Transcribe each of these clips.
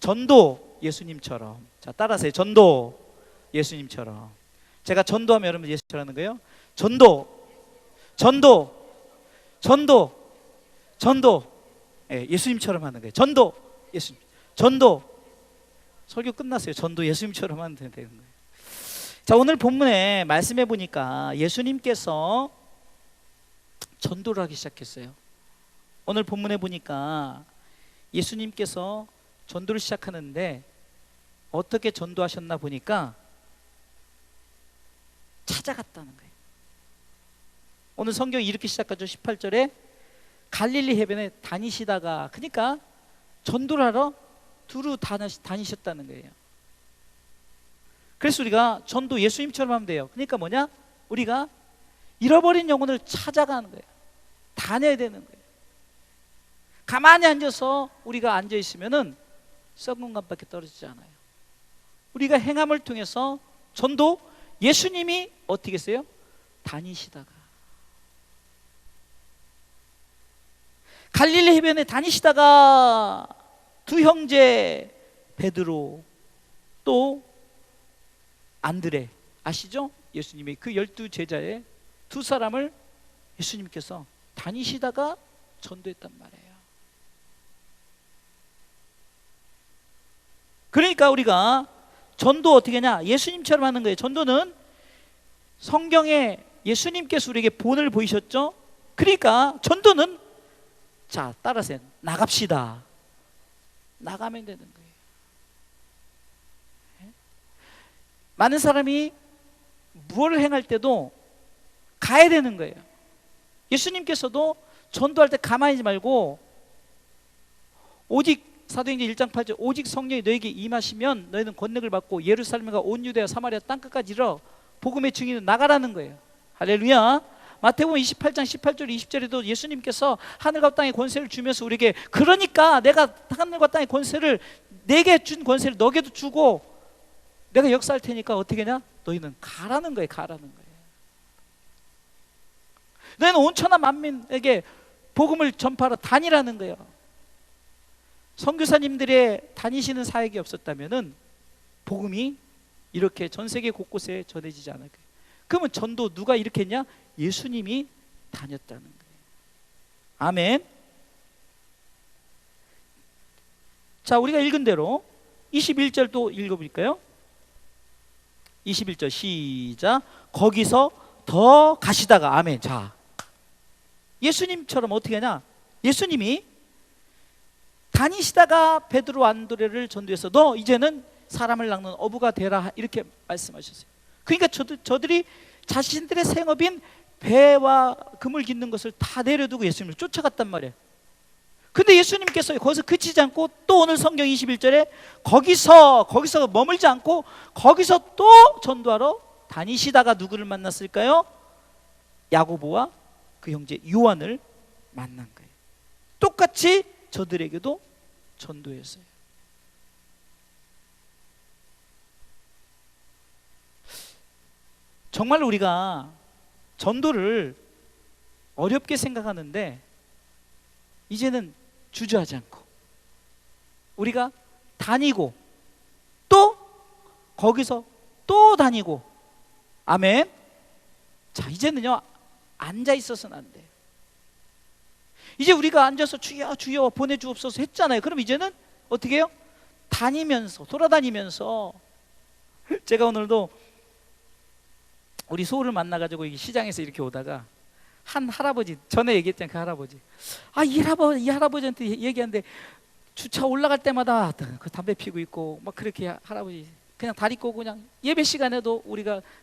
전도 예수님처럼. 자, 따라하세요. 전도 예수님처럼. 제가 전도하면 여러분 예수처럼 하는 거예요. 전도, 전도, 전도, 전도. 예, 예수님처럼 하는 거예요. 전도 예수님. 전도. 설교 끝났어요. 전도 예수님처럼 하면 되는 거예요. 자, 오늘 본문에 말씀해 보니까 예수님께서 전도를 하기 시작했어요. 오늘 본문에 보니까 예수님께서 전도를 시작하는데 어떻게 전도하셨나 보니까 찾아갔다는 거예요. 오늘 성경이 이렇게 시작하죠. 18절에 갈릴리 해변에 다니시다가, 그러니까 전도를 하러 두루 다니셨다는 거예요. 그래서 우리가 전도 예수님처럼 하면 돼요. 그러니까 뭐냐? 우리가 잃어버린 영혼을 찾아가는 거예요. 다녀야 되는 거예요. 가만히 앉아서 우리가 앉아 있으면은 썩은 감밖에 떨어지지 않아요. 우리가 행함을 통해서 전도 예수님이 어떻게 했어요? 다니시다가, 갈릴리 해변에 다니시다가 두 형제 베드로 또 안드레, 아시죠? 예수님이 그 12제자의 두 사람을 예수님께서 다니시다가 전도했단 말이에요. 그러니까 우리가 전도 어떻게 하냐? 예수님처럼 하는 거예요. 전도는 성경에 예수님께서 우리에게 본을 보이셨죠? 그러니까 전도는, 자, 따라서 나갑시다. 나가면 되는 거예요. 많은 사람이 무엇을 행할 때도 가야 되는 거예요. 예수님께서도 전도할 때 가만히 있지 말고, 오직 사도행전 1장 8절, 오직 성령이 너에게 임하시면 너희는 권능을 받고 예루살렘과 온 유대와 사마리아 땅끝까지 이르러 복음의 증인으로 나가라는 거예요. 할렐루야. 마태복음 28장 18절 20절에도 예수님께서 하늘과 땅의 권세를 주면서 우리에게, 그러니까 내가 하늘과 땅의 권세를, 내게 준 권세를 너에게도 주고 내가 역사할 테니까 어떻게 하냐? 너희는 가라는 거예요. 가라는 거예요. 너희는 온 천하 만민에게 복음을 전파하러 다니라는 거예요. 선교사님들의 다니시는 사역이 없었다면은 복음이 이렇게 전 세계 곳곳에 전해지지 않을 거예요. 그러면 전도 누가 이렇게 했냐? 예수님이 다녔다는 거예요. 아멘. 자, 우리가 읽은 대로 21절 또 읽어볼까요? 21절 시작. 거기서 더 가시다가, 아멘. 자, 예수님처럼 어떻게 하냐? 예수님이 다니시다가 베드로 안드레를 전도해서 너 이제는 사람을 낚는 어부가 되라, 이렇게 말씀하셨어요. 그러니까 저들이 자신들의 생업인 배와 금을 깃는 것을 다 내려두고 예수님을 쫓아갔단 말이에요. 근데 예수님께서 거기서 그치지 않고 또 오늘 성경 21절에 거기서 머물지 않고 거기서 또 전도하러 다니시다가 누구를 만났을까요? 야고보와 그 형제 요한을 만난 거예요. 똑같이 저들에게도 전도했어요. 정말 우리가 전도를 어렵게 생각하는데 이제는 주저하지 않고 우리가 다니고 또 거기서 또 다니고, 아멘. 자, 이제는요 앉아 있어서는 안 돼요. 이제 우리가 앉아서 주여 주여 보내주옵소서 했잖아요. 그럼 이제는 어떻게 해요? 다니면서, 돌아다니면서. 제가 오늘도 우리 소울을 만나가지고 시장에서 이렇게 오다가 한 할아버지, 전에 얘기했잖아요. 그 할아버지, 이 할아버지한테 얘기하는데 주차 올라갈 때마다 그 담배 피고 있고 막 그렇게, 할아버지 그냥 다리 꼬고 그냥 예배 시간에도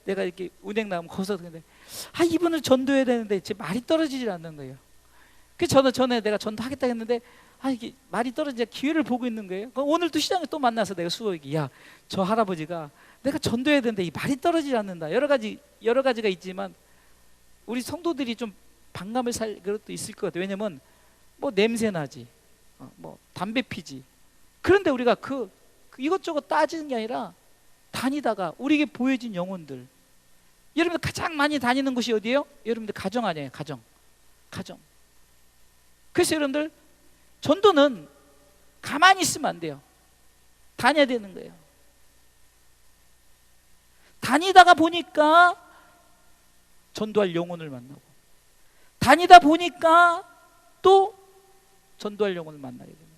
내가 이렇게 운행 나오면 거기서 근데 이분을 전도해야 되는데 제 말이 떨어지질 않는 거예요. 그래서 전에 내가 전도하겠다 했는데 이게 말이 떨어지자 기회를 보고 있는 거예요. 오늘 또 시장에 또 만나서 내가 수호에게, 저 할아버지가 내가 전도해야 되는데 이 말이 떨어지지 않는다. 여러 가지가 있지만 우리 성도들이 좀 반감을 살 것도 있을 것 같아요. 왜냐면 뭐 냄새 나지, 뭐 담배 피지. 그런데 우리가 그 이것저것 따지는 게 아니라 다니다가 우리에게 보여진 영혼들. 여러분들 가장 많이 다니는 곳이 어디예요? 여러분들 가정 아니에요? 가정. 그래서 여러분들 전도는 가만히 있으면 안 돼요. 다녀야 되는 거예요. 다니다가 보니까 전도할 영혼을 만나고, 다니다 보니까 또 전도할 영혼을 만나게 되는 거예요.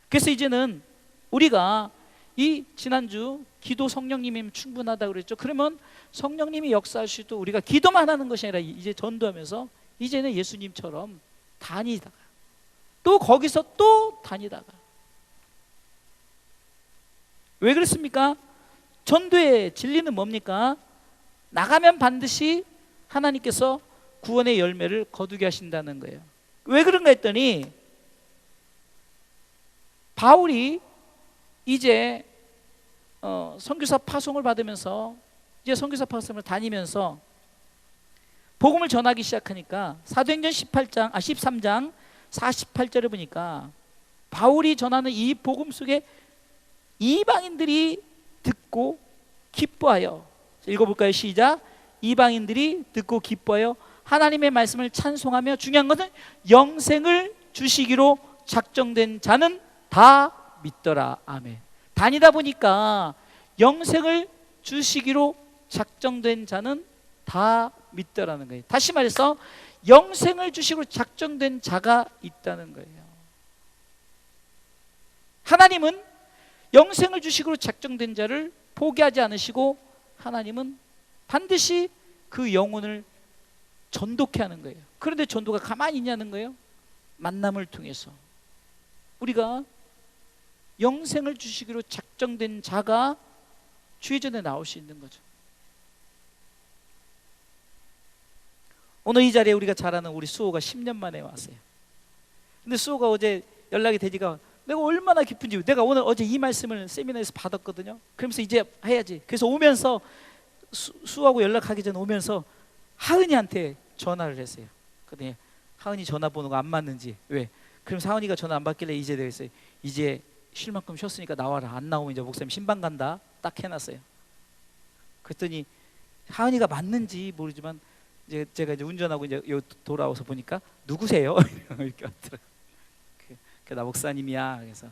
그래서 이제는 우리가 이 지난주 기도 성령님이면 충분하다고 그랬죠. 그러면 성령님이 역사하시도 우리가 기도만 하는 것이 아니라 이제 전도하면서 이제는 예수님처럼 다니다가 또 거기서 또 다니다가. 왜 그렇습니까? 전도의 진리는 뭡니까? 나가면 반드시 하나님께서 구원의 열매를 거두게 하신다는 거예요. 왜 그런가 했더니 바울이 이제 선교사 파송을 받으면서 이제 선교사 파송을 다니면서 복음을 전하기 시작하니까 사도행전 13장 48절에 보니까 바울이 전하는 이 복음 속에 이방인들이 듣고 기뻐하여, 읽어볼까요? 시작. 이방인들이 듣고 기뻐하여 하나님의 말씀을 찬송하며, 중요한 것은 영생을 주시기로 작정된 자는 다 믿더라. 아멘. 다니다 보니까 영생을 주시기로 작정된 자는 다 믿더라는 거예요. 다시 말해서 영생을 주시기로 작정된 자가 있다는 거예요. 하나님은 영생을 주시기로 작정된 자를 포기하지 않으시고 하나님은 반드시 그 영혼을 전도케 하는 거예요. 그런데 전도가 가만히 있냐는 거예요. 만남을 통해서 우리가 영생을 주시기로 작정된 자가 주의 전에 나올 수 있는 거죠. 오늘 이 자리에 우리가 잘 아는 우리 수호가 10년 만에 왔어요. 근데 수호가 어제 연락이 되니까 내가 얼마나 기쁜지, 내가 오늘 어제 이 말씀을 세미나에서 받았거든요. 그러면서 이제 해야지. 그래서 오면서 수호하고 연락하기 전에 오면서 하은이한테 전화를 했어요. 그랬더니 하은이 전화번호가 안 맞는지, 왜? 그럼 하은이가 전화 안 받길래 이제 내가 했어요. 이제 쉴 만큼 쉬었으니까 나와라. 안 나오면 이제 목사님 신방 간다. 딱 해놨어요. 그랬더니 하은이가 맞는지 모르지만 이제 제가 이제 운전하고 이제 돌아와서 보니까 누구세요? 이렇게 왔더라고요. 나 목사님이야. 그래서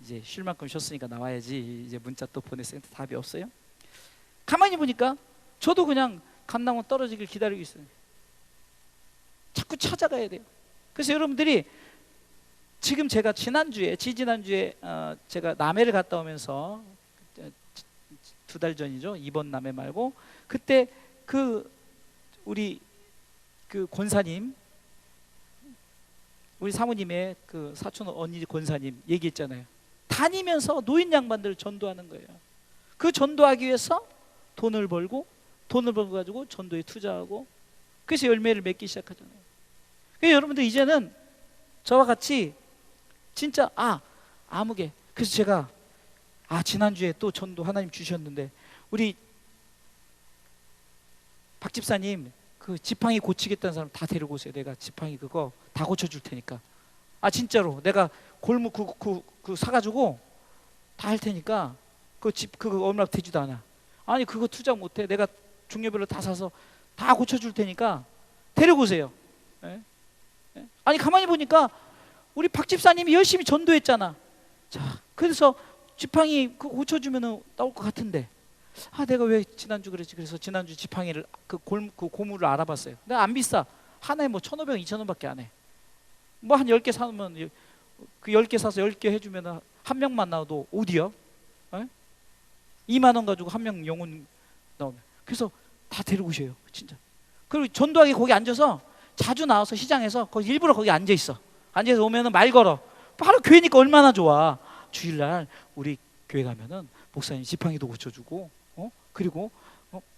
이제 쉴 만큼 쉬었으니까 나와야지. 이제 문자 또 보냈어요. 답이 없어요. 가만히 보니까 저도 그냥 감나무 떨어지길 기다리고 있어요. 자꾸 찾아가야 돼요. 그래서 여러분들이 지금 제가 지난주에 제가 남해를 갔다 오면서 2달 전이죠. 이번 남해 말고 그때 우리 권사님, 우리 사모님의 그 사촌 언니 권사님 얘기했잖아요. 다니면서 노인 양반들을 전도하는 거예요. 그 전도하기 위해서 돈을 벌고 가지고 전도에 투자하고, 그래서 열매를 맺기 시작하잖아요. 그래서 여러분들 이제는 저와 같이 진짜 아무개. 그래서 제가 지난주에 또 전도 하나님 주셨는데 우리 박 집사님 그 지팡이 고치겠다는 사람 다 데리고 오세요. 내가 지팡이 그거 다 고쳐줄 테니까. 진짜로 내가 골목 그 사가지고 다 할 테니까 그거 얼마 되지도 않아. 아니 그거 투자 못해. 내가 종류별로 다 사서 다 고쳐줄 테니까 데리고 오세요. 예? 예? 아니 가만히 보니까 우리 박 집사님이 열심히 전도했잖아. 자, 그래서 지팡이 그거 고쳐주면은 나올 것 같은데 내가 왜 지난주 그랬지. 그래서 지난주 지팡이를 그 고무를 알아봤어요. 근데 안 비싸. 하나에 뭐 1,500원 2,000원밖에 안 해. 뭐 한 10개 사면 그 10개 사서 10개 해주면 한 명만 나와도 어디야? 2만 원 가지고 한 명 영혼 나오면. 그래서 다 데리고 오셔요. 진짜. 그리고 전도하기 거기 앉아서 자주 나와서 시장에서 거기 일부러 거기 앉아 있어. 앉아서 오면은 말 걸어. 바로 교회니까 얼마나 좋아. 주일날 우리 교회 가면은 목사님 지팡이도 고쳐주고 그리고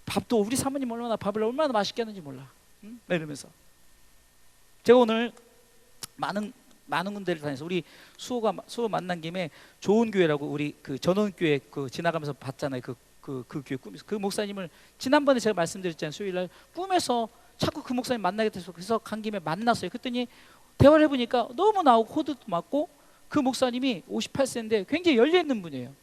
밥도 우리 사모님 얼마나 맛있게 하는지 몰라. 응? 이러면서 제가 오늘 많은 군데를 다녀서 우리 수호 만난 김에 좋은 교회라고 우리 그 전원교회 지나가면서 봤잖아요. 그 교회 꿈에서 그 목사님을 지난번에 제가 말씀드렸잖아요. 수요일날 꿈에서 자꾸 그 목사님 만나게 돼서 그래서 간 김에 만났어요. 그랬더니 대화를 해보니까 너무 나오고 코드도 맞고 그 목사님이 58세인데 굉장히 열려있는 분이에요.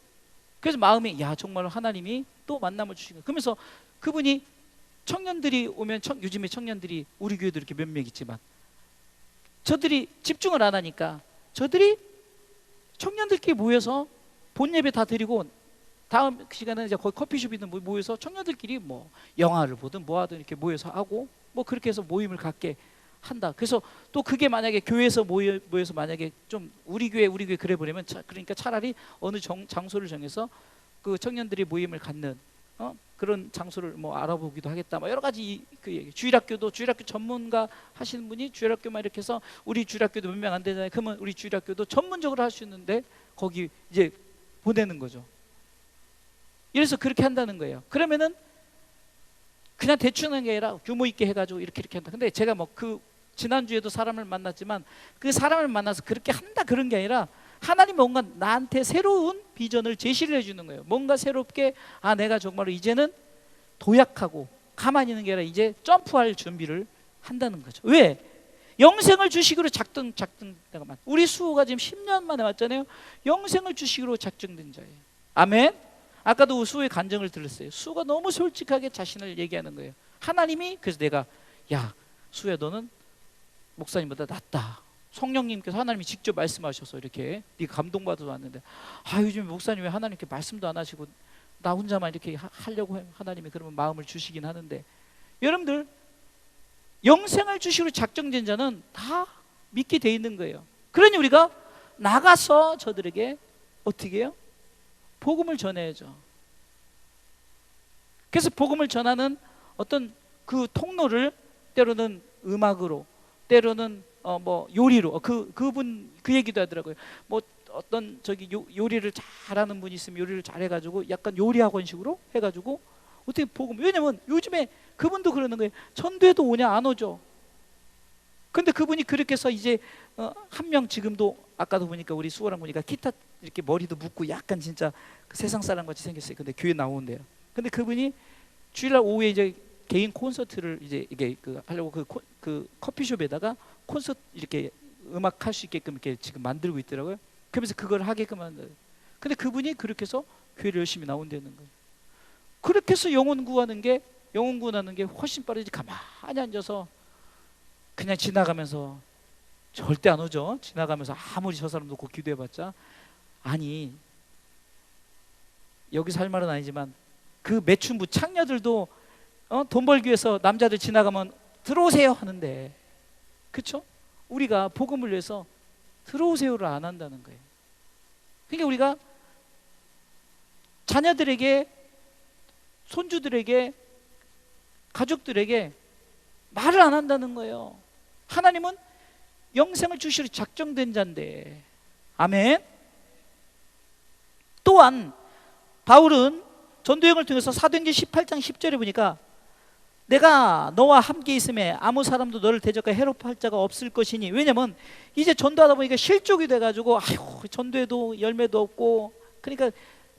그래서 마음이 정말 하나님이 또 만남을 주시고, 그러면서 그분이 청년들이 오면 요즘에 청년들이 우리 교회도 이렇게 몇 명 있지만 저들이 집중을 안 하니까 저들이 청년들끼리 모여서 본 예배 다 드리고 다음 시간에는 이제 거기 커피숍이든 모여서 청년들끼리 뭐 영화를 보든 뭐 하든 이렇게 모여서 하고 뭐 그렇게 해서 모임을 갖게 한다. 그래서 또 그게 만약에 교회에서 모여서 만약에 좀 우리 교회 그래 버리면 그러니까 차라리 어느 장소를 정해서 그 청년들이 모임을 갖는 그런 장소를 뭐 알아보기도 하겠다. 뭐 여러 가지 그 얘기. 주일학교 전문가 하시는 분이 주일학교만 이렇게 해서 우리 주일학교도 몇 명 안 되잖아요. 그러면 우리 주일학교도 전문적으로 할 수 있는데 거기 이제 보내는 거죠. 이래서 그렇게 한다는 거예요. 그러면은 그냥 대충 하는 게 아니라 규모 있게 해가지고 이렇게 한다. 근데 제가 뭐 그 지난주에도 사람을 만났지만 그 사람을 만나서 그렇게 한다 그런 게 아니라 하나님 뭔가 나한테 새로운 비전을 제시를 해주는 거예요. 뭔가 새롭게 내가 정말로 이제는 도약하고 가만히 있는 게 아니라 이제 점프할 준비를 한다는 거죠. 왜? 영생을 주식으로 작정된 우리 수호가 지금 10년 만에 왔잖아요. 영생을 주식으로 작정된 자예요. 아멘. 아까도 수호의 간증을 들었어요. 수호가 너무 솔직하게 자신을 얘기하는 거예요. 하나님이 그래서 내가 야 수호야 너는 목사님보다 낫다. 성령님께서 하나님이 직접 말씀하셔서 이렇게 네가 감동받아서 왔는데 요즘 목사님 왜 하나님께 말씀도 안 하시고 나 혼자만 이렇게 하려고 해요. 하나님이 그러면 마음을 주시긴 하는데 여러분들 영생을 주시기로 작정된 자는 다 믿게 돼 있는 거예요. 그러니 우리가 나가서 저들에게 어떻게 해요? 복음을 전해야죠. 그래서 복음을 전하는 어떤 그 통로를 때로는 음악으로 때로는 뭐 요리로 그분 그 얘기도 하더라고요. 뭐 어떤 저기 요리를 잘하는 분이 있으면 요리를 잘해가지고 약간 요리 학원식으로 해가지고 어떻게 복음. 왜냐면 요즘에 그분도 그러는 거예요. 전도에도 오냐 안 오죠. 근데 그분이 그렇게 해서 이제 한 명 지금도 아까도 보니까 우리 수호랑 보니까 기타 이렇게 머리도 묶고 약간 진짜 그 세상 사람 같이 생겼어요. 근데 교회 나오는데요. 근데 그분이 주일날 오후에 이제 개인 콘서트를 이제 이게 하려고 그 커피숍에다가 콘서트 이렇게 음악 할 수 있게끔 이렇게 지금 만들고 있더라고요. 그러면서 그걸 하게끔 만들어요. 근데 그분이 그렇게 해서 교회를 열심히 나온다는 거예요. 그렇게 해서 영혼 구하는 게 훨씬 빠르지. 가만히 앉아서 그냥 지나가면서 절대 안 오죠. 지나가면서 아무리 저 사람 놓고 기도해봤자 아니 여기서 할 말은 아니지만 그 매춘부 창녀들도 돈 벌기 위해서 남자들 지나가면 들어오세요 하는데 그렇죠? 우리가 복음을 위해서 들어오세요를 안 한다는 거예요. 그러니까 우리가 자녀들에게 손주들에게 가족들에게 말을 안 한다는 거예요. 하나님은 영생을 주시려 작정된 자인데. 아멘. 또한 바울은 전도여행을 통해서 사도행전 18장 10절에 보니까 내가 너와 함께 있음에 아무 사람도 너를 대적하여 해롭할 자가 없을 것이니. 왜냐면 이제 전도하다 보니까 실족이 돼가지고 전도에도 열매도 없고 그러니까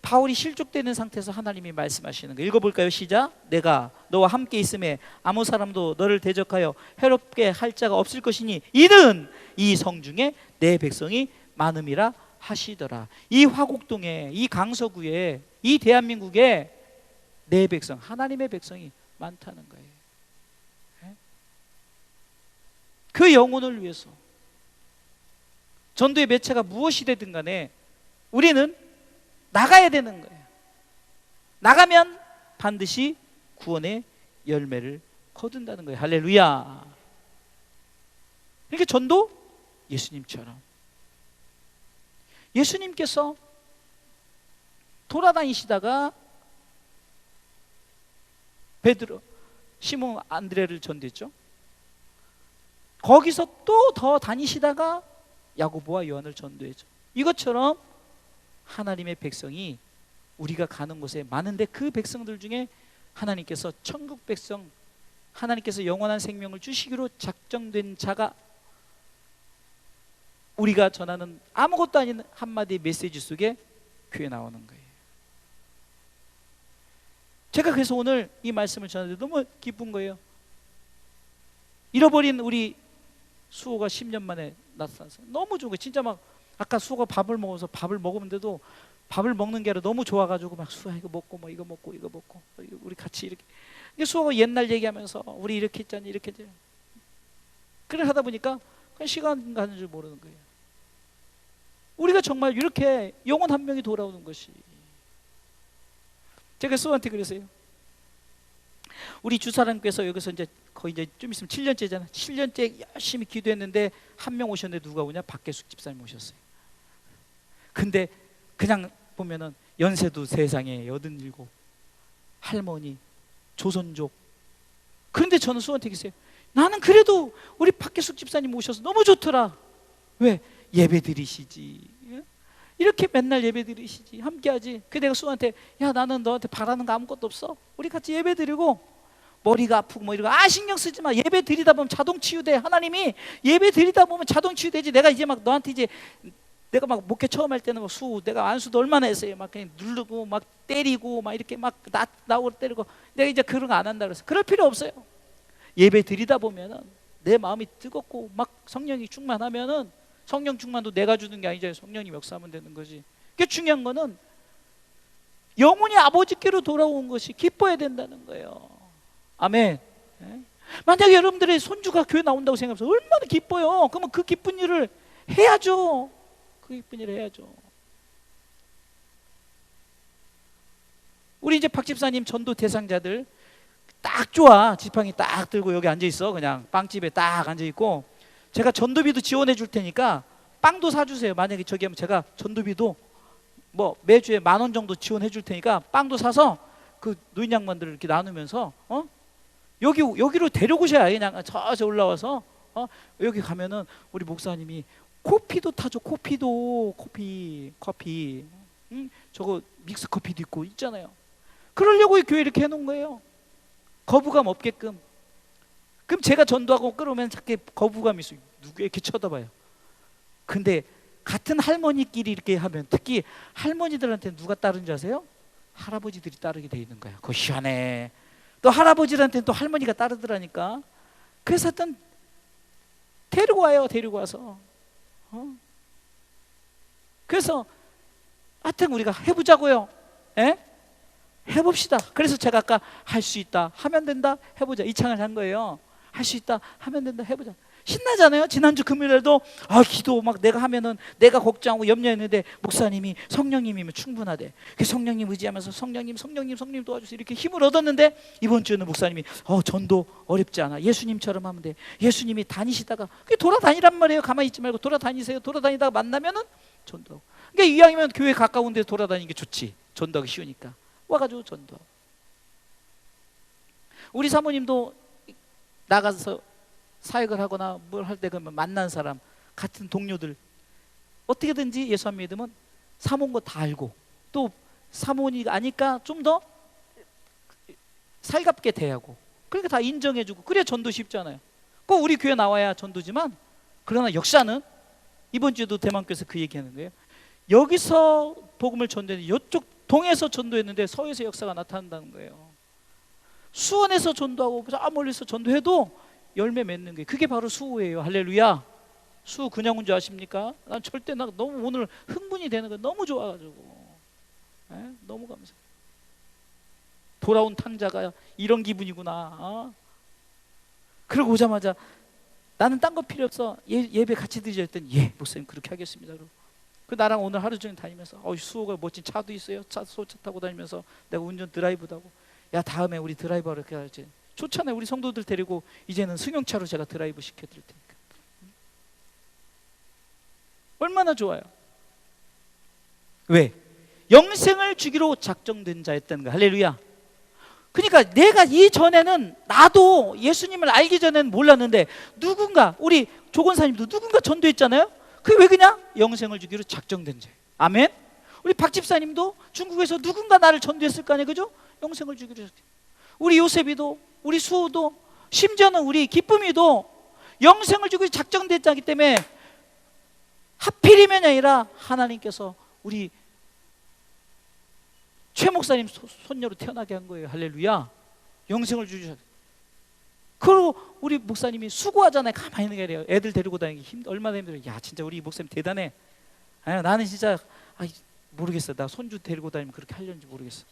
바울이 실족되는 상태에서 하나님이 말씀하시는 거예요. 읽어볼까요? 시작. 내가 너와 함께 있음에 아무 사람도 너를 대적하여 해롭게 할 자가 없을 것이니 이는 이 성중에 내 백성이 많음이라 하시더라. 이 화곡동에 이 강서구에 이 대한민국에 내 백성 하나님의 백성이 많다는 거예요. 그 영혼을 위해서 전도의 매체가 무엇이 되든 간에 우리는 나가야 되는 거예요. 나가면 반드시 구원의 열매를 거둔다는 거예요. 할렐루야. 그러니까 전도 예수님처럼 예수님께서 돌아다니시다가 베드로, 시몬, 안드레를 전도했죠. 거기서 또 더 다니시다가 야고보와 요한을 전도했죠. 이것처럼 하나님의 백성이 우리가 가는 곳에 많은데 그 백성들 중에 하나님께서 천국 백성, 하나님께서 영원한 생명을 주시기로 작정된 자가 우리가 전하는 아무것도 아닌 한마디 메시지 속에 교회에 나오는 거예요. 제가 그래서 오늘 이 말씀을 전하는데 너무 기쁜 거예요. 잃어버린 우리 수호가 10년 만에 나타나서 너무 좋은 거예요. 진짜 막 아까 수호가 밥을 먹어서 밥을 먹으면서도 밥을 먹는 게 아니라 너무 좋아가지고 막 수호야 이거 먹고 뭐 이거 먹고 이거 먹고 우리 같이 이렇게 수호가 옛날 얘기하면서 우리 이렇게 했잖니 이렇게 했잖니 그래 하다 보니까 그냥 시간 가는 줄 모르는 거예요. 우리가 정말 이렇게 영혼 한 명이 돌아오는 것이. 제가 수호한테 그랬어요. 우리 주사람께서 여기서 이제 거의 이제 좀 있으면 7년째잖아. 7년째 열심히 기도했는데 한 명 오셨는데 누가 오냐? 박계숙 집사님 오셨어요. 근데 그냥 보면은 연세도 세상에 87, 할머니, 조선족. 그런데 저는 수원택 있어요. 나는 그래도 우리 박계숙 집사님 오셔서 너무 좋더라. 왜? 예배 드리시지. 이렇게 맨날 예배 드리시지. 함께하지. 그 내가 수원한테, 야, 나는 너한테 바라는 거 아무것도 없어. 우리 같이 예배 드리고, 머리가 아프고 뭐 이러고, 신경 쓰지 마. 예배 드리다 보면 자동 치유돼. 하나님이 예배 드리다 보면 자동 치유되지. 내가 이제 막 너한테 이제, 내가 막 목회 처음 할 때는 막 내가 안수도 얼마나 했어요. 막 그냥 누르고 막 때리고 막 이렇게 막 나오고 때리고. 내가 이제 그런 거 안 한다 그래서 그럴 필요 없어요. 예배 드리다 보면은 내 마음이 뜨겁고 막 성령이 충만하면은, 성령 충만도 내가 주는 게 아니죠. 성령이 역사하면 되는 거지. 그게 중요한 거는 영혼이 아버지께로 돌아온 것이 기뻐야 된다는 거예요. 아멘. 만약에 여러분들의 손주가 교회 나온다고 생각해서 얼마나 기뻐요. 그러면 그 기쁜 일을 해야죠. 그 기쁜 일을 해야죠. 우리 이제 박 집사님 전도 대상자들 딱 좋아. 지팡이 딱 들고 여기 앉아 있어. 그냥 빵집에 딱 앉아 있고, 제가 전도비도 지원해 줄 테니까 빵도 사주세요. 만약에 저기 하면 제가 전도비도 뭐 매주에 10,000원 정도 지원해 줄 테니까 빵도 사서 그 노인 양반들을 이렇게 나누면서 여기로 데려오셔야. 그냥 저 올라와서 여기 가면은 우리 목사님이 커피도 타죠. 커피. 저거 믹스 커피도 있고 있잖아요. 그러려고 이 교회 이렇게 해놓은 거예요. 거부감 없게끔. 그럼 제가 전도하고 끌어오면 자꾸 거부감이 있어요. 누구 이렇게 쳐다봐요. 근데 같은 할머니끼리 이렇게 하면, 특히 할머니들한테 누가 따르는 줄 아세요? 할아버지들이 따르게 돼 있는 거야. 그거 희한해. 또 할아버지들한테는 또 할머니가 따르더라니까. 그래서 하여튼 데리고 와요. 데리고 와서. 그래서 하여튼 우리가 해보자고요. 에? 해봅시다. 그래서 제가 아까 할 수 있다, 하면 된다, 해보자, 이 창을 한 거예요. 할 수 있다, 하면 된다, 해보자. 신나잖아요. 지난주 금요일에도 기도 막 내가 하면은 내가 걱정하고 염려했는데 목사님이 성령님이면 충분하대. 그 성령님 의지하면서 성령님 도와주세요 이렇게 힘을 얻었는데, 이번 주에는 목사님이 전도 어렵지 않아. 예수님처럼 하면 돼. 예수님이 다니시다가 돌아다니란 말이에요. 가만히 있지 말고 돌아다니세요. 돌아다니다가 만나면은 전도. 그러니까 이왕이면 교회 가까운 데 돌아다니는 게 좋지. 전도하기 쉬우니까. 와가지고 전도. 우리 사모님도 나가서 사역을 하거나 뭘 할 때 그러면 만난 사람, 같은 동료들 어떻게든지 예수 안 믿으면 사모인 거 다 알고, 또 사모니가 아니까 좀 더 살갑게 대하고, 그러니까 다 인정해주고, 그래야 전도 쉽잖아요. 꼭 우리 교회 나와야 전도지만, 그러나 역사는 이번 주에도 대만교회에서 그 얘기하는 거예요. 여기서 복음을 전도했는데 이쪽 동에서 전도했는데 서에서 역사가 나타난다는 거예요. 수원에서 전도하고 저 멀리서 전도해도 열매 맺는 게, 그게 바로 수호예요. 할렐루야. 수호 그냥 온 줄 아십니까? 난 절대, 나 너무 오늘 흥분이 되는 거 너무 좋아가지고 너무 감사해요. 돌아온 탕자가 이런 기분이구나. 그러고 오자마자 나는 딴 거 필요 없어, 예배 같이 드리자 했더니, 예 목사님 그렇게 하겠습니다. 그 나랑 오늘 하루 종일 다니면서 수호가 멋진 차도 있어요. 소차 타고 다니면서 내가 운전 드라이브도 하고, 야 다음에 우리 드라이버 이렇게 하지. 좋잖아요. 우리 성도들 데리고 이제는 승용차로 제가 드라이브 시켜드릴 테니까. 얼마나 좋아요. 왜? 영생을 주기로 작정된 자였다는 거야. 할렐루야. 그러니까 내가 이전에는, 나도 예수님을 알기 전에는 몰랐는데, 누군가 우리 조건사님도 누군가 전도했잖아요. 그게 왜 그냥 영생을 주기로 작정된 자예요. 아멘. 우리 박 집사님도 중국에서 누군가 나를 전도했을 거 아니에요. 그죠? 영생을 주기로 작정. 우리 요셉이도, 우리 수호도, 심지어는 우리 기쁨이도 영생을 주기로 작정된 자이기 때문에, 하필이면이 아니라 하나님께서 우리 최 목사님 손녀로 태어나게 한 거예요. 할렐루야. 영생을 주셔. 그리고 우리 목사님이 수고하잖아요. 가만히 있는 게 아니라 애들 데리고 다니기 얼마나 힘들어요. 야 진짜 우리 목사님 대단해. 나는 진짜 모르겠어. 나 손주 데리고 다니면 그렇게 하려는지 모르겠어.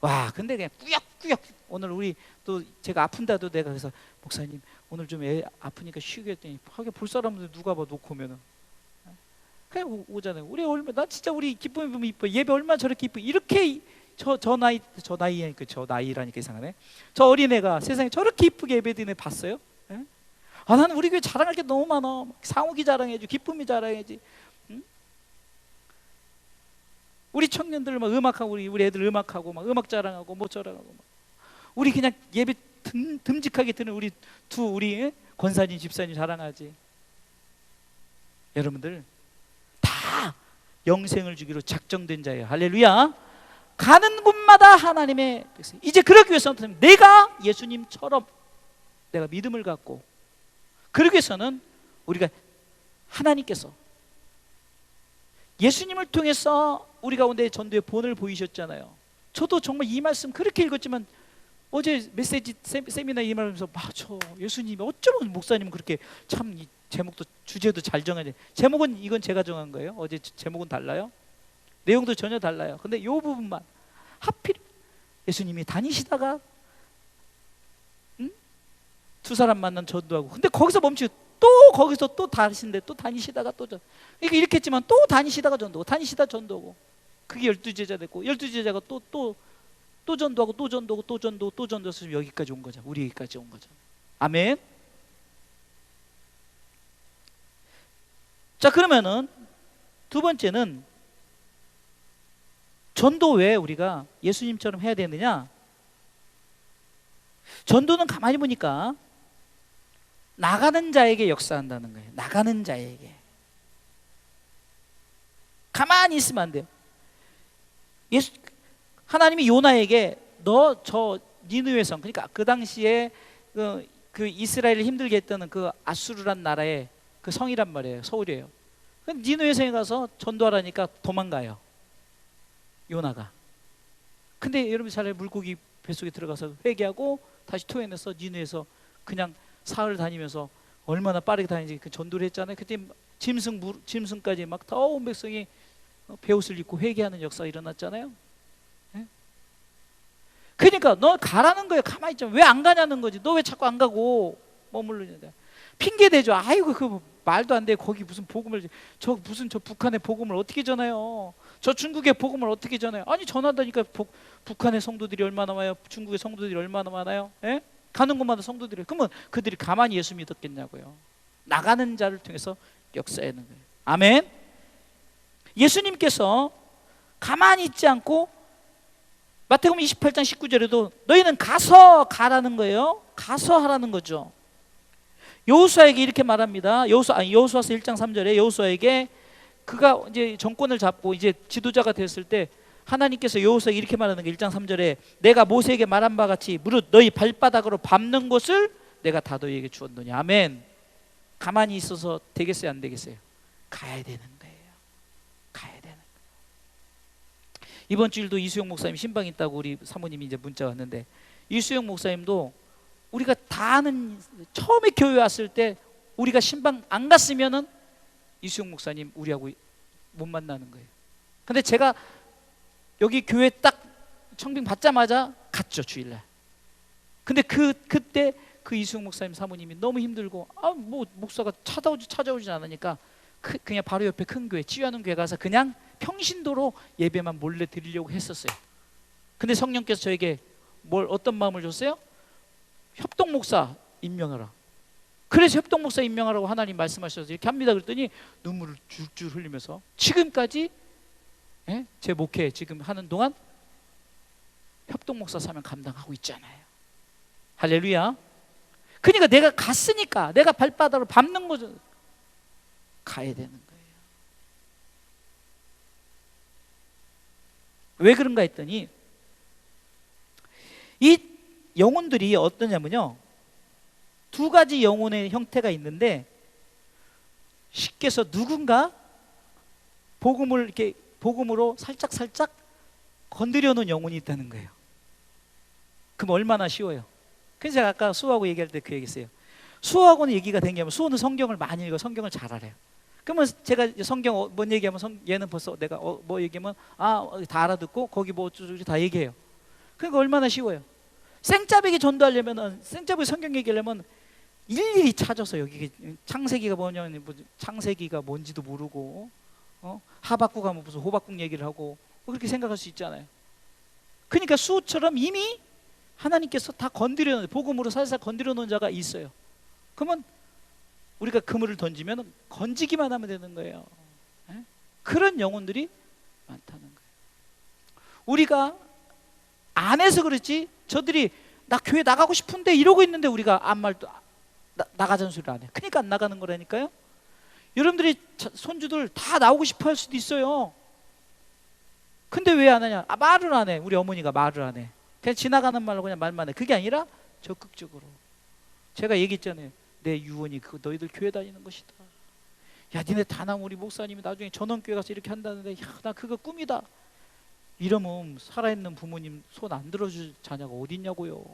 와 근데 그냥 꾸역꾸역. 오늘 우리 또 제가 아픈다도 내가 그래서, 목사님 오늘 좀 애 아프니까 쉬게 했더니, 하게 볼 사람들 누가 봐 놓고 오면은, 그냥 오잖아요. 우리 얼마 나 진짜 우리 기쁨이 보면 이뻐. 예배 얼마나 저렇게 이뻐. 이렇게 저 나이니까 저 나이라니까 이상하네. 저 어린애가 세상에 저렇게 이쁘게 예배드리는 애 봤어요? 예? 아 나는 우리 교회 자랑할 게 너무 많아. 상욱이 자랑해야지, 기쁨이 자랑해야지. 응? 우리 청년들 막 음악하고 우리 애들 음악하고 막 음악 자랑하고 뭐 자랑하고 막. 우리 그냥 예배 듬직하게 드는 우리 권사님 집사님 자랑하지. 여러분들 다 영생을 주기로 작정된 자예요. 할렐루야. 가는 곳마다 하나님의 백성. 이제 그러기 위해서는 내가 예수님처럼 내가 믿음을 갖고, 그러기 위해서는 우리가 하나님께서 예수님을 통해서 우리 가운데 전도의 본을 보이셨잖아요. 저도 정말 이 말씀 그렇게 읽었지만 어제 메시지 세미나 이 말하면서 맞아, 예수님이 어쩌면 목사님은 그렇게 참 이 제목도 주제도 잘 정하지. 제목은 이건 제가 정한 거예요. 어제 제목은 달라요. 내용도 전혀 달라요. 근데 이 부분만 하필 예수님이 다니시다가 두 사람 만난 전도하고, 근데 거기서 멈추고 또 거기서 또 다니신데 또 다니시다가 또 이렇게 했지만 또 다니시다가 전도하고 다니시다 전도하고, 그게 12제자 됐고 12제자가 또 전도하고 또 전도하고 또 전도하고 또 전도해서 여기까지 온 거죠. 우리 여기까지 온 거죠. 아멘. 자, 그러면은 두 번째는 전도 왜 우리가 예수님처럼 해야 되느냐? 전도는 가만히 보니까 나가는 자에게 역사한다는 거예요. 나가는 자에게. 가만히 있으면 안 돼요. 하나님이 요나에게 너 저 니느웨 성, 그러니까 그 당시에 그 이스라엘을 힘들게 했던 그 아수르란 나라의 그 성이란 말이에요. 서울이에요. 니느웨 성에 가서 전도하라니까 도망가요, 요나가. 근데 여러분 잘 물고기 뱃속에 들어가서 회개하고 다시 토해내서 니느웨에서 그냥 사흘 다니면서 얼마나 빠르게 다니는지 그 전도를 했잖아요. 그때 짐승까지 막 다 온 백성이 베옷을 입고 회개하는 역사가 일어났잖아요. 네? 그러니까 너 가라는 거예요. 가만히 있잖아. 왜 안 가냐는 거지. 너 왜 자꾸 안 가고 머무르냐. 핑계 대죠. 아이고 그 말도 안 돼. 거기 무슨 복음을 저 북한의 복음을 어떻게 전해요? 저 중국의 복음을 어떻게 전해요? 아니 전하다니까. 북한의 성도들이 얼마나 많아요? 중국의 성도들이 얼마나 많아요? 예? 가는 곳마다 성도들이. 그러면 그들이 가만히 예수 믿었겠냐고요. 나가는 자를 통해서 역사하는 거예요. 아멘. 예수님께서 가만히 있지 않고 마태복음 28장 19절에도 너희는 가서 가라는 거예요. 가서 하라는 거죠. 여호수아에게 이렇게 말합니다. 여호수아서 1장 3절에 여호수아에게 그가 이제 정권을 잡고 이제 지도자가 됐을 때 하나님께서 여호수아에게 이렇게 말하는 게 1장 3절에 내가 모세에게 말한 바 같이 무릇 너희 발바닥으로 밟는 것을 내가 다 너희에게 주었노니. 아멘. 가만히 있어서 되겠어요, 안 되겠어요? 가야 되는 거예요. 가야 되는 거예요. 이번 주일도 이수영 목사님 신방 있다고 우리 사모님이 이제 문자 왔는데, 이수영 목사님도 우리가 다 아는, 처음에 교회 왔을 때 우리가 신방 안 갔으면은 이수영 목사님 우리하고 못 만나는 거예요. 근데 제가 여기 교회 딱 청빙 받자마자 갔죠, 주일날. 근데 그때 그 이수영 목사님 사모님이 너무 힘들고 뭐 목사가 찾아오지 않으니까 그냥 바로 옆에 큰 교회 치유하는 교회 가서 그냥 평신도로 예배만 몰래 드리려고 했었어요. 근데 성령께서 저에게 어떤 마음을 줬어요? 협동 목사 임명하라. 그래서 협동 목사 임명하라고 하나님 말씀하셔서 이렇게 합니다. 그랬더니 눈물을 줄줄 흘리면서 지금까지 제 목회 지금 하는 동안 협동 목사 사명 감당하고 있잖아요. 할렐루야. 그러니까 내가 갔으니까 내가 발바닥으로 밟는 거죠. 가야 되는 거예요. 왜 그런가 했더니 이 영혼들이 어떠냐면요, 두 가지 영혼의 형태가 있는데, 쉽게 해서 누군가 복음으로 살짝 건드려 놓은 영혼이 있다는 거예요. 그럼 얼마나 쉬워요. 그래서 제가 아까 수호하고 얘기할 때 그 얘기했어요. 수호하고는 얘기가 된 게 뭐냐면 수호는 성경을 많이 읽어 성경을 잘 알아요. 그러면 제가 성경 뭔 얘기하면 얘는 벌써 내가 뭐 얘기하면 다 알아듣고 거기 뭐 다 얘기해요. 그러니까 얼마나 쉬워요. 생짜배기 전도하려면, 생짜배기 성경 얘기하려면 일일이 찾아서 여기 창세기가 뭐냐면 창세기가 뭔지도 모르고 하박국 하면 무슨 호박국 얘기를 하고 그렇게 생각할 수 있잖아요. 그러니까 수호처럼 이미 하나님께서 다 건드려 놓은, 복음으로 살살 건드려 놓은 자가 있어요. 그러면 우리가 그물을 던지면 건지기만 하면 되는 거예요. 그런 영혼들이 많다는 거예요. 우리가 안 해서 그렇지, 저들이 나 교회 나가고 싶은데 이러고 있는데 우리가 아무 말도 나가자는 소리를 안 해. 그러니까 안 나가는 거라니까요. 여러분들이 손주들 다 나오고 싶어 할 수도 있어요. 근데 왜 안 하냐? 말을 안 해. 우리 어머니가 말을 안 해. 그냥 지나가는 말로 그냥 말만 해. 그게 아니라 적극적으로. 제가 얘기했잖아요. 내 유언이 그 너희들 교회 다니는 것이다. 야, 니네 다 나오면 우리 목사님이 나중에 전원교회 가서 이렇게 한다는데, 야, 나 그거 꿈이다. 이러면 살아있는 부모님 손 안 들어줄 자녀가 어디 있냐고요.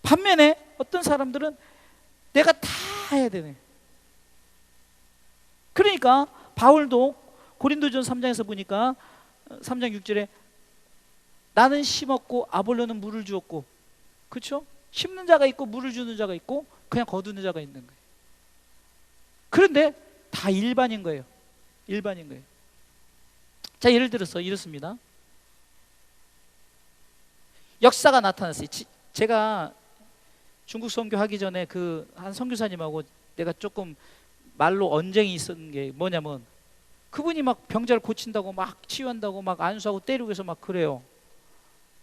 반면에 어떤 사람들은 내가 다 해야 되네. 그러니까 바울도 고린도전 3장에서 보니까 3장 6절에 나는 심었고 아볼로는 물을 주었고, 그렇죠? 심는 자가 있고 물을 주는 자가 있고 그냥 거두는 자가 있는 거예요. 그런데 다 일반인 거예요. 일반인 거예요. 자, 예를 들어서 이렇습니다. 역사가 나타났어요. 제가 중국 선교 하기 전에 그 한 선교사님하고 내가 조금 말로 언쟁이 있었는 게 뭐냐면, 그분이 막 병자를 고친다고 막 치유한다고 막 안수하고 때리고 해서 막 그래요.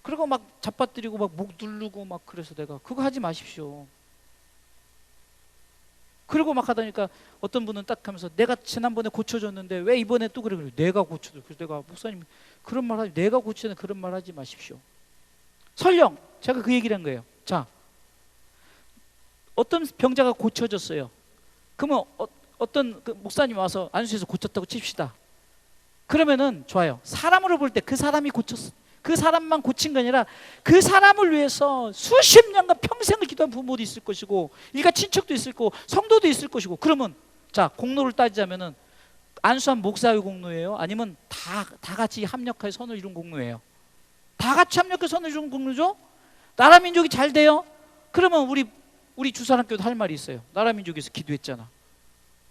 그리고 막 잡아뜨리고 막 목 누르고 막 그래서 내가 그거 하지 마십시오. 그리고 막 하다니까 어떤 분은 딱 하면서 내가 지난번에 고쳐줬는데 왜 이번에 또 그래? 내가 고쳐줘. 그래서 내가 목사님 그런 말 하지, 내가 고치는 그런 말 하지 마십시오. 설령 제가 그 얘기를 한 거예요. 자, 어떤 병자가 고쳐졌어요. 그러면 어떤 그 목사님 와서 안수해서 고쳤다고 칩시다. 그러면은 좋아요. 사람으로 볼 때 그 사람이 고쳤어. 그 사람만 고친 게 아니라 그 사람을 위해서 수십 년간 평생을 기도한 부모도 있을 것이고 일가 친척도 있을 거고 성도도 있을 것이고, 그러면 자, 공로를 따지자면은 안수한 목사의 공로예요? 아니면 다 같이 합력하여 선을 이룬 공로예요? 다 같이 합력해서 선을 이룬 공로죠? 나라 민족이 잘 돼요? 그러면 우리 주사랑교도 할 말이 있어요. 나라 민족에서 기도했잖아.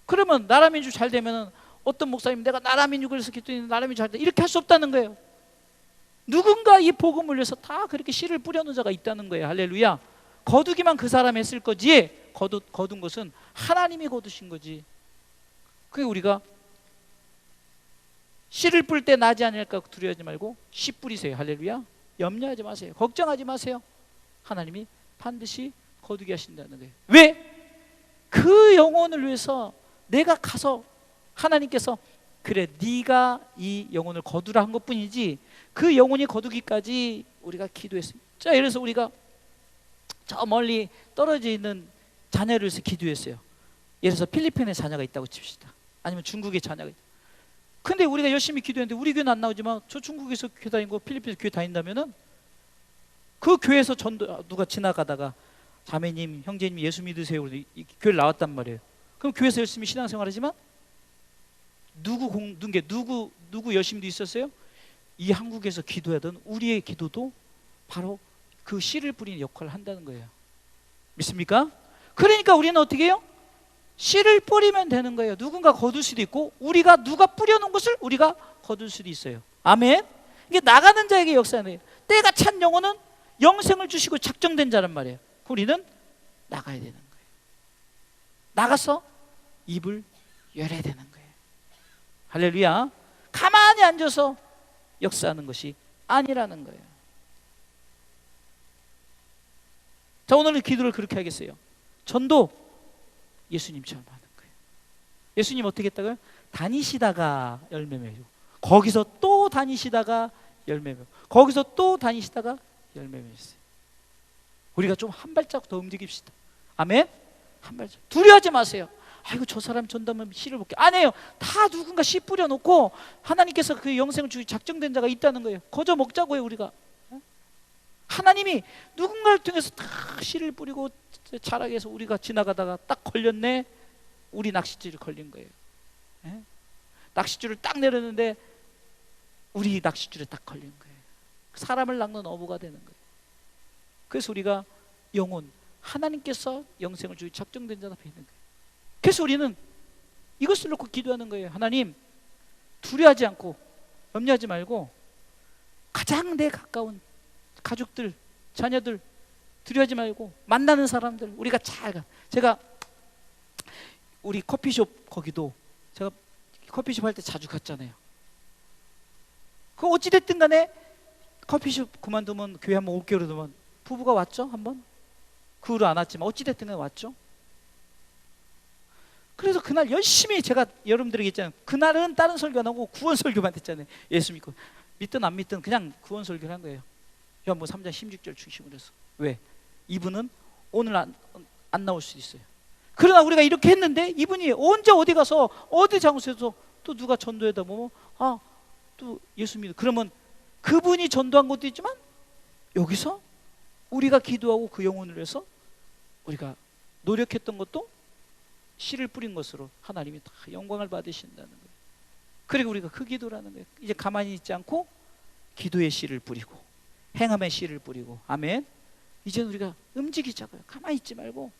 그러면 나라 민족 잘 되면은 어떤 목사님 내가 나라 민족을 위해서 기도했는데 나라 민족 잘 돼, 이렇게 할 수 없다는 거예요. 누군가 이 복음을 위해서 다 그렇게 씨를 뿌려놓은 자가 있다는 거예요. 할렐루야. 거두기만 그 사람이 했을 거지, 거둔 것은 하나님이 거두신 거지. 그게 우리가 씨를 뿌릴 때 나지 않을까 두려워하지 말고 씨 뿌리세요. 할렐루야. 염려하지 마세요. 걱정하지 마세요. 하나님이 반드시 거두게 하신다는 거예요. 왜? 그 영혼을 위해서 내가 가서 하나님께서 그래 네가 이 영혼을 거두라 한 것뿐이지 그 영혼이 거두기까지 우리가 기도했습니다. 자, 예를 들어서 우리가 저 멀리 떨어져 있는 자녀를 위해서 기도했어요. 예를 들어서 필리핀에 자녀가 있다고 칩시다. 아니면 중국에 자녀가 있다. 근데 우리가 열심히 기도했는데 우리 교회는 안 나오지만 저 중국에서 교회 다니고 필리핀에서 교회 다닌다면은 그 교회에서 전도 누가 지나가다가 자매님, 형제님 예수 믿으세요. 교회를 나왔단 말이에요. 그럼 교회에서 열심히 신앙생활하지만 누구 열심도 있었어요? 이 한국에서 기도하던 우리의 기도도 바로 그 씨를 뿌리는 역할을 한다는 거예요. 믿습니까? 그러니까 우리는 어떻게 해요? 씨를 뿌리면 되는 거예요. 누군가 거둘 수도 있고 우리가 누가 뿌려놓은 것을 우리가 거둘 수도 있어요. 아멘. 이게 나가는 자에게 역사는 때가 찬 영혼은 영생을 주시고 작정된 자란 말이에요. 우리는 나가야 되는 거예요. 나가서 입을 열어야 되는 거예요. 할렐루야. 가만히 앉아서 역사하는 것이 아니라는 거예요. 자, 오늘은 기도를 그렇게 하겠어요. 전도 예수님처럼 하는 거예요. 예수님 어떻게 했다고요? 다니시다가 열매 맺고 거기서 또 다니시다가 열매 맺고 거기서 또 다니시다가 열매 맺었어요. 우리가 좀 한 발자국 더 움직입시다. 아멘. 한 발자국. 두려워하지 마세요. 아이고 저 사람 전담하면 씨를 볼게. 아니에요. 다 누군가 씨 뿌려놓고 하나님께서 그 영생을 주기 작정된 자가 있다는 거예요. 거저 먹자고요. 우리가 하나님이 누군가를 통해서 다 씨를 뿌리고 자라게 해서 우리가 지나가다가 딱 걸렸네. 우리 낚싯줄이 걸린 거예요. 낚싯줄을 딱 내렸는데 우리 낚싯줄에 딱 걸린 거예요. 사람을 낚는 어부가 되는 거예요. 그래서 우리가 영혼, 하나님께서 영생을 주기 작정된 자가 되는 거예요. 그래서 우리는 이것을 놓고 기도하는 거예요. 하나님, 두려워하지 않고 염려하지 말고 가장 내 가까운 가족들, 자녀들 두려워하지 말고 만나는 사람들 우리가 제가 우리 커피숍 거기도 제가 커피숍 할 때 자주 갔잖아요. 그 어찌됐든 간에 커피숍 그만두면 교회 한번 올게요 그러더만 부부가 왔죠. 한번 그 후로 안 왔지만 어찌됐든 간에 왔죠. 그래서 그날 열심히 제가 여러분들에게 했잖아요. 그날은 다른 설교 안 하고 구원 설교만 했잖아요. 예수 믿고 믿든 안 믿든 그냥 구원 설교를 한 거예요. 요한복음 3장 16절 중심으로 해서. 왜? 이분은 오늘 안 나올 수도 있어요. 그러나 우리가 이렇게 했는데 이분이 언제 어디 가서 어디 장소에서 또 누가 전도에다 보면 또 예수 믿어. 그러면 그분이 전도한 것도 있지만 여기서 우리가 기도하고 그 영혼을 위해서 우리가 노력했던 것도 씨를 뿌린 것으로 하나님이 다 영광을 받으신다는 거예요. 그리고 우리가 그 기도라는 거예요. 이제 가만히 있지 않고 기도의 씨를 뿌리고 행함의 씨를 뿌리고. 아멘. 이제 우리가 움직이자고요. 가만히 있지 말고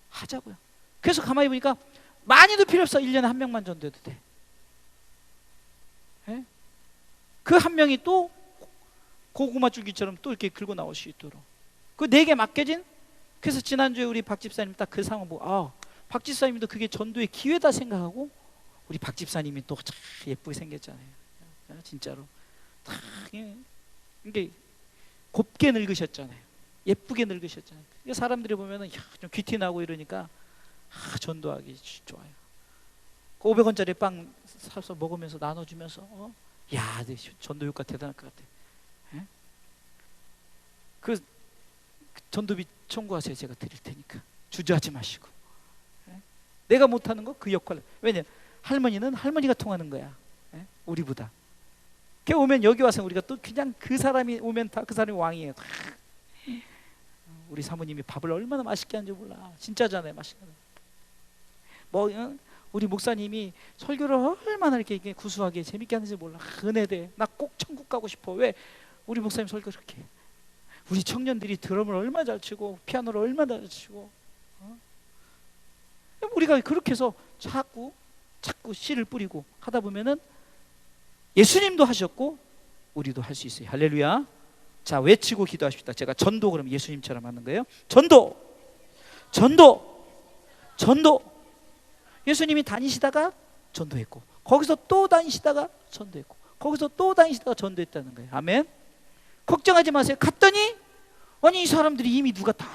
하자고요. 그래서 가만히 보니까 많이도 필요 없어. 1년에 한 명만 전도해도 돼. 그 한 명이 또 고구마 줄기처럼 또 이렇게 긁어 나올 수 있도록 그 4개 맡겨진. 그래서 지난주에 우리 박 집사님 딱 그 상황 보고 박 집사님도 그게 전도의 기회다 생각하고 우리 박 집사님이 또 참 예쁘게 생겼잖아요. 진짜로 딱 이게 곱게 늙으셨잖아요. 예쁘게 늙으셨잖아요. 사람들이 보면은 좀 귀티 나고 이러니까 전도하기 좋아요. 500원짜리 빵 사서 먹으면서 나눠주면서 야, 전도 효과 대단할 것 같아. 그 전도비 청구하세요. 제가 드릴 테니까 주저하지 마시고. 내가 못하는 거 그 역할. 왜냐? 할머니는 할머니가 통하는 거야. 우리보다. 걔 오면 여기 와서 우리가 또 그냥 그 사람이 오면 다 그 사람이 왕이에요. 우리 사모님이 밥을 얼마나 맛있게 하는지 몰라. 진짜잖아요. 맛있게. 우리 목사님이 설교를 얼마나 이렇게 구수하게 재밌게 하는지 몰라. 은혜돼. 나 꼭 천국 가고 싶어. 왜? 우리 목사님 설교 그렇게. 우리 청년들이 드럼을 얼마나 잘 치고 피아노를 얼마나 잘 치고. 우리가 그렇게 해서 자꾸 씨를 뿌리고 하다 보면은 예수님도 하셨고 우리도 할 수 있어요. 할렐루야. 자, 외치고 기도하십시다. 제가 전도 그럼 예수님처럼 하는 거예요. 전도. 예수님이 다니시다가 전도했고 거기서 또 다니시다가 전도했고 거기서 또 다니시다가 전도했다는 거예요. 아멘. 걱정하지 마세요. 갔더니 아니 이 사람들이 이미 누가 다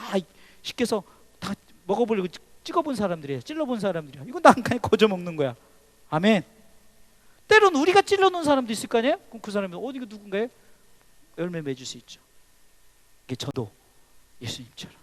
시켜서 다 먹어보려고 찍어본 사람들이에요. 찔러본 사람들이야. 이거 난간에 거저 먹는 거야. 아멘. 때로는 우리가 찔러놓은 사람도 있을 거 아니에요? 그럼 그 사람이 어디가 누군가요? 열매 맺을 수 있죠. 이게 전도 예수님처럼.